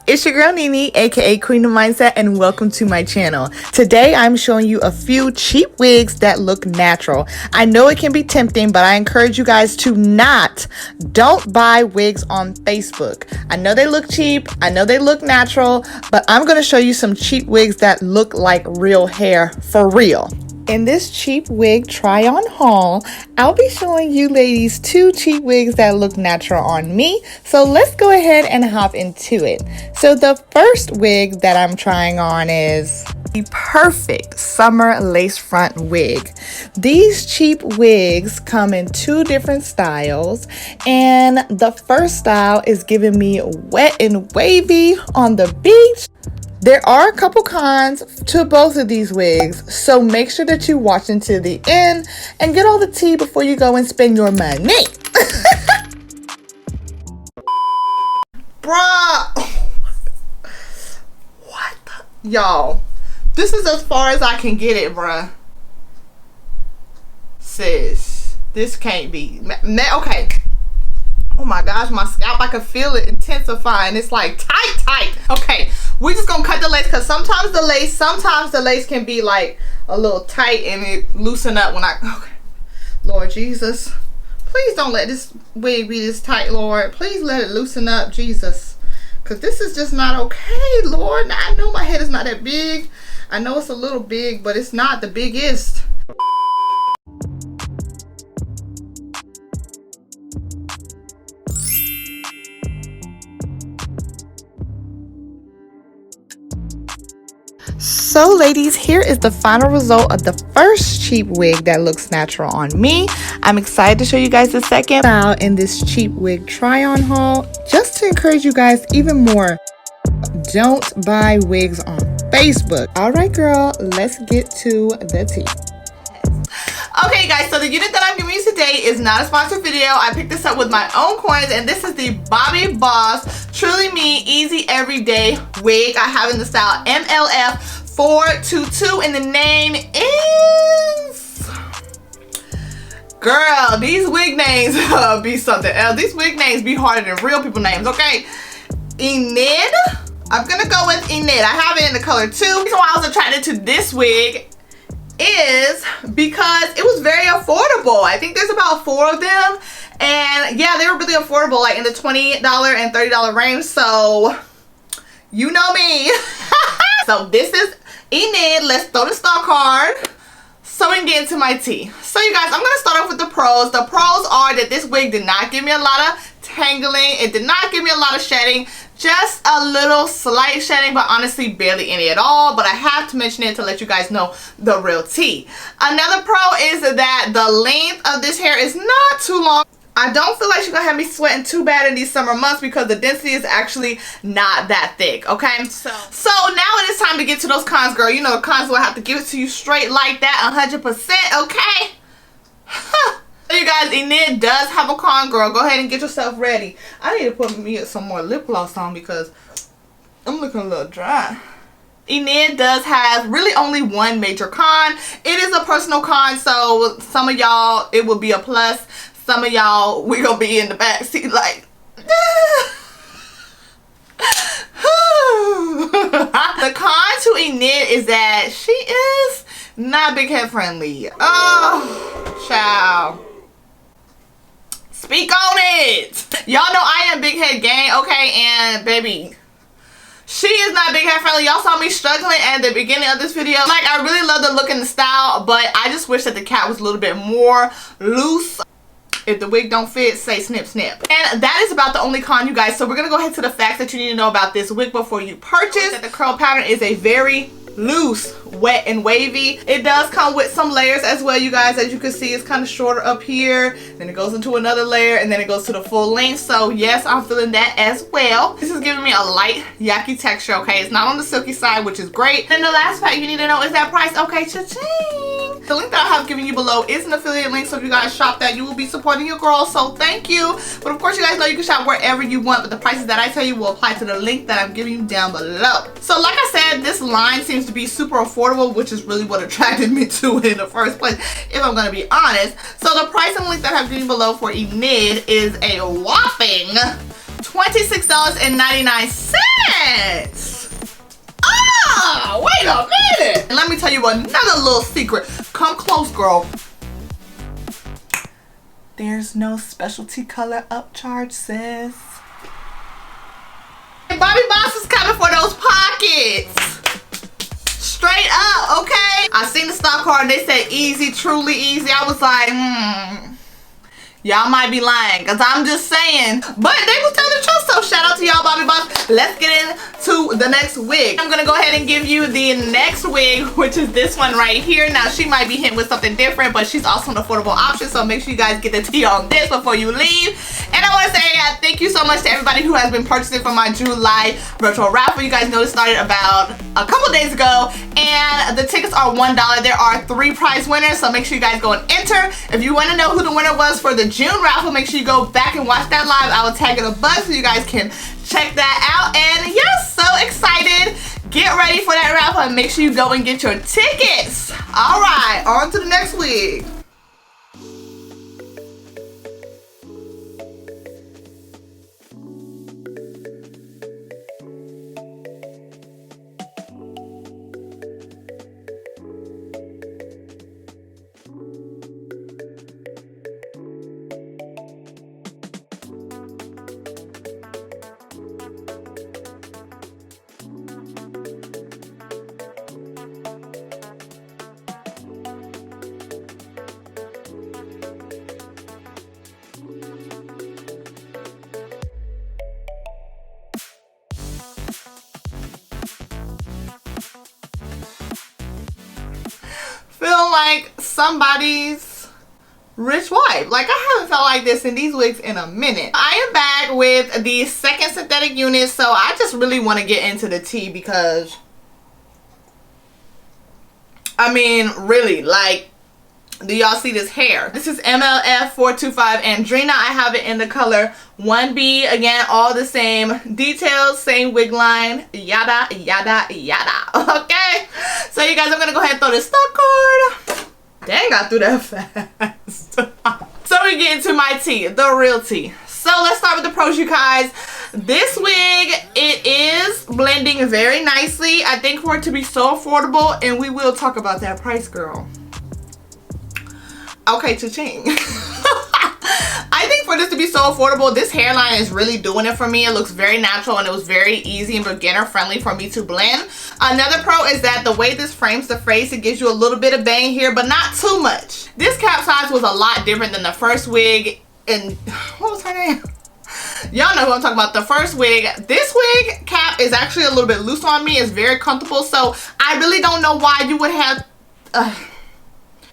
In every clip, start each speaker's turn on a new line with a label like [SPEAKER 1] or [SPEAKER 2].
[SPEAKER 1] It's your girl Nene, aka Queendom Mindset, and welcome to my channel. Today I'm showing you a few cheap wigs that look natural. I know it can be tempting, but I encourage you guys to don't buy wigs on Facebook. I know they look cheap, I know they look natural, but I'm going to show you some cheap wigs that look like real hair for real. In this cheap wig try on haul, I'll be showing you ladies two cheap wigs that look natural on me. So let's go ahead and hop into it. So the first wig that I'm trying on is the perfect summer lace front wig. These cheap wigs come in two different styles, and the first style is giving me wet and wavy on the beach. There are a couple cons to both of these wigs, so make sure that you watch until the end and get all the tea before you go and spend your money. Bruh. What the? Y'all, this is as far as I can get it, bruh. Sis, this can't be. Okay. Oh my gosh, my scalp, I can feel it intensifying. It's like tight. Okay, we're just gonna cut the lace because sometimes the lace can be like a little tight and it loosen up when okay. Lord Jesus, please don't let this wig be this tight, Lord. Please let it loosen up, Jesus. Because this is just not okay, Lord. Now, I know my head is not that big. I know it's a little big, but it's not the biggest. So ladies, here is the final result of the first cheap wig that looks natural on me. I'm excited to show you guys the second style in this cheap wig try on haul, just to encourage you guys even more. Don't buy wigs on Facebook. All right, girl, let's get to the tea. Okay guys, so the unit that I'm giving you today is not a sponsored video. I picked this up with my own coins, and this is the Bobbi Boss Truly Me Easy Everyday wig. I have in the style MLF 422, and the name is... Girl, these wig names be something else. These wig names be harder than real people names, okay? ENID. I'm gonna go with ENID. I have it in the color 2. The reason why I was attracted to this wig is because it was very affordable. I think there's about 4 of them, and yeah, they were really affordable, like in the $20 and $30 range. So you know me. So this is ENID. Let's throw the stock card so we can get into my tea. So you guys, I'm gonna start off with the pros. The pros are that this wig did not give me a lot of tangling. It did not give me a lot of shedding. Just a little slight shedding, but honestly barely any at all. But I have to mention it to let you guys know the real tea. Another pro is that the length of this hair is not too long. I don't feel like she's gonna have me sweating too bad in these summer months because the density is actually not that thick, okay? So now it is time to get to those cons, girl. You know the cons will have to give it to you straight like that, 100%, okay? So you guys, ENID does have a con, girl. Go ahead and get yourself ready. I need to put me some more lip gloss on because I'm looking a little dry. ENID does have really only one major con. It is a personal con, so some of y'all it will be a plus. Some of y'all we gonna be in the back seat like The con to ENID is that she is not big head friendly. Oh, child. Speak on it. Y'all know I am big head gang, okay? And baby, she is not big head friendly. Y'all saw me struggling at the beginning of this video. Like, I really love the look and the style, but I just wish that the cap was a little bit more loose. If the wig don't fit, say snip snip. And that is about the only con, you guys. So we're gonna go ahead to the facts that you need to know about this wig before you purchase. That the curl pattern is a very loose, wet and wavy. It does come with some layers as well, you guys. As you can see, it's kind of shorter up here, then it goes into another layer, and then it goes to the full length. So yes, I'm feeling that as well. This is giving me a light yucky texture, okay? It's not on the silky side, which is great. And the last fact you need to know is that price. Okay, cha-ching. The link that I have given you below is an affiliate link, so if you guys shop that, you will be supporting your girl, so thank you. But of course, you guys know you can shop wherever you want, but the prices that I tell you will apply to the link that I'm giving you down below. So like I said, this line seems to be super affordable, which is really what attracted me to it in the first place, if I'm going to be honest. So the price and link that I have given you below for ENID is a whopping $26.99. pants. Ah, wait a minute. And let me tell you another little secret. Come close, girl. There's no specialty color upcharge, sis. And Bobbi Boss is coming for those pockets. Straight up, okay? I seen the stock card. They said easy, truly easy. I was like, y'all might be lying, because I'm just saying. But they was telling the truth, so shout out to y'all, Bobbi Boss. Let's get into the next wig. I'm going to go ahead and give you the next wig, which is this one right here. Now, she might be hitting with something different, but she's also an affordable option, so make sure you guys get the tea on this before you leave. And I want to say thank you so much to everybody who has been purchasing from my July virtual raffle. You guys know it started about a couple days ago, and the tickets are $1. There are 3 prize winners, so make sure you guys go and enter. If you want to know who the winner was for the June raffle, make sure you go back and watch that live. I will tag it above so you guys can check that out. And yes, so excited. Get ready for that raffle and make sure you go and get your tickets. All right, on to the next wig. Feel like somebody's rich wife. Like, I haven't felt like this in these wigs in a minute. I am back with the second synthetic unit, so I just really want to get into the tea because, I mean, really, like, do y'all see this hair? This is MLF 425 ANDRINA. I have it in the color 1B. Again, all the same details, same wig line, yada, yada, yada. Okay? So, you guys, I'm going to go ahead and throw this stock card. Dang, I threw that fast. So, we get into my tea, the real tea. So, let's start with the pros, you guys. This wig, it is blending very nicely. I think for it to be so affordable, and we will talk about that price, girl. Okay, cha-ching. I think for this to be so affordable, this hairline is really doing it for me. It looks very natural and it was very easy and beginner friendly for me to blend. Another pro is that the way this frames the face, it gives you a little bit of bang here, but not too much. This cap size was a lot different than the first wig. And what was her name? Y'all know who I'm talking about. The first wig. This wig cap is actually a little bit loose on me. It's very comfortable. So I really don't know why you would have...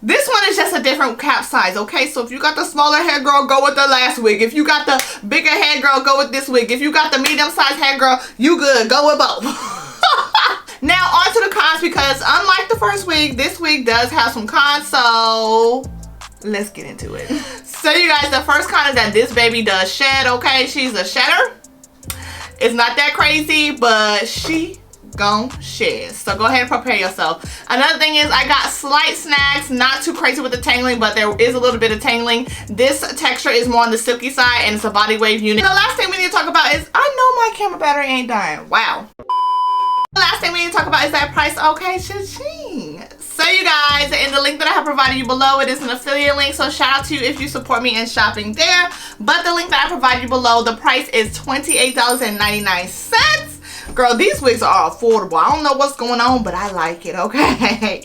[SPEAKER 1] This one is just a different cap size, okay? So if you got the smaller head, girl, go with the last wig. If you got the bigger head, girl, go with this wig. If you got the medium-sized head, girl, you good. Go with both. Now, on to the cons, because unlike the first wig, this wig does have some cons, so let's get into it. So, you guys, the first con is that this baby does shed, okay? She's a shedder. It's not that crazy, but she gon' shed. So go ahead and prepare yourself. Another thing is I got slight snags, not too crazy with the tangling, but there is a little bit of tangling. This texture is more on the silky side and it's a body wave unit. And the last thing we need to talk about is I know my camera battery ain't dying. Wow. The last thing we need to talk about is that price. Okay, cha-ching. So you guys, in the link that I have provided you below, it is an affiliate link, so shout out to you if you support me in shopping there. But the link that I provided you below, the price is $28.99. Girl, these wigs are affordable. I don't know what's going on, but I like it, okay?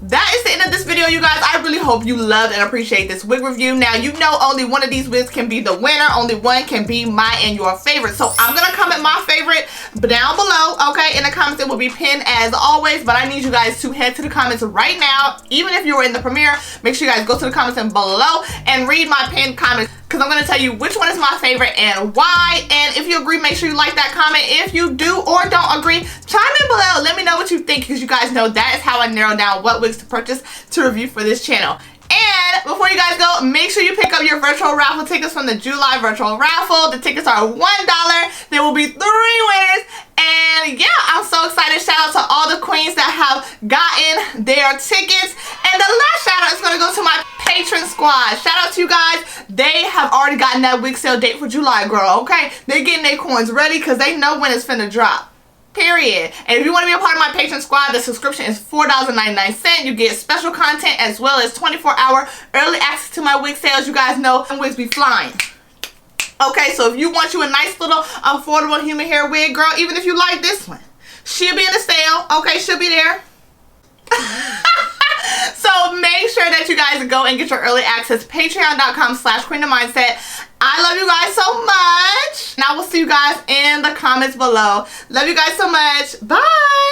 [SPEAKER 1] That is the end of this video, you guys. I really hope you loved and appreciate this wig review. Now, you know only one of these wigs can be the winner. Only one can be my and your favorite. So, I'm going to comment my favorite down below, okay? In the comments, it will be pinned as always. But I need you guys to head to the comments right now. Even if you were in the premiere, make sure you guys go to the comments and below and read my pinned comments. Because I'm going to tell you which one is my favorite and why. And if you agree, make sure you like that comment. If you do or don't agree, chime in below. Let me know what you think, because you guys know that is how I narrow down what wigs to purchase to review for this channel. And before you guys go, make sure you pick up your virtual raffle tickets from the July virtual raffle. The tickets are $1. There will be 3 winners. And yeah, I'm so excited. Shout out to all the queens that have gotten their tickets. And the last shout out is going to go to my patron squad. Shout out to you guys. They have already gotten that wig sale date for July, girl, okay? They're getting their coins ready because they know when it's finna drop. period. And if you want to be a part of my Patreon squad, the subscription is $4.99. You get special content as well as 24-hour early access to my wig sales. You guys know wigs be flying. Okay, so if you want you a nice little affordable human hair wig, girl, even if you like this one, she'll be in the sale. Okay, she'll be there. So make sure that you guys go and get your early access. Patreon.com/Queendom Mindset. I love you guys so much. And I will see you guys in the comments below. Love you guys so much. Bye.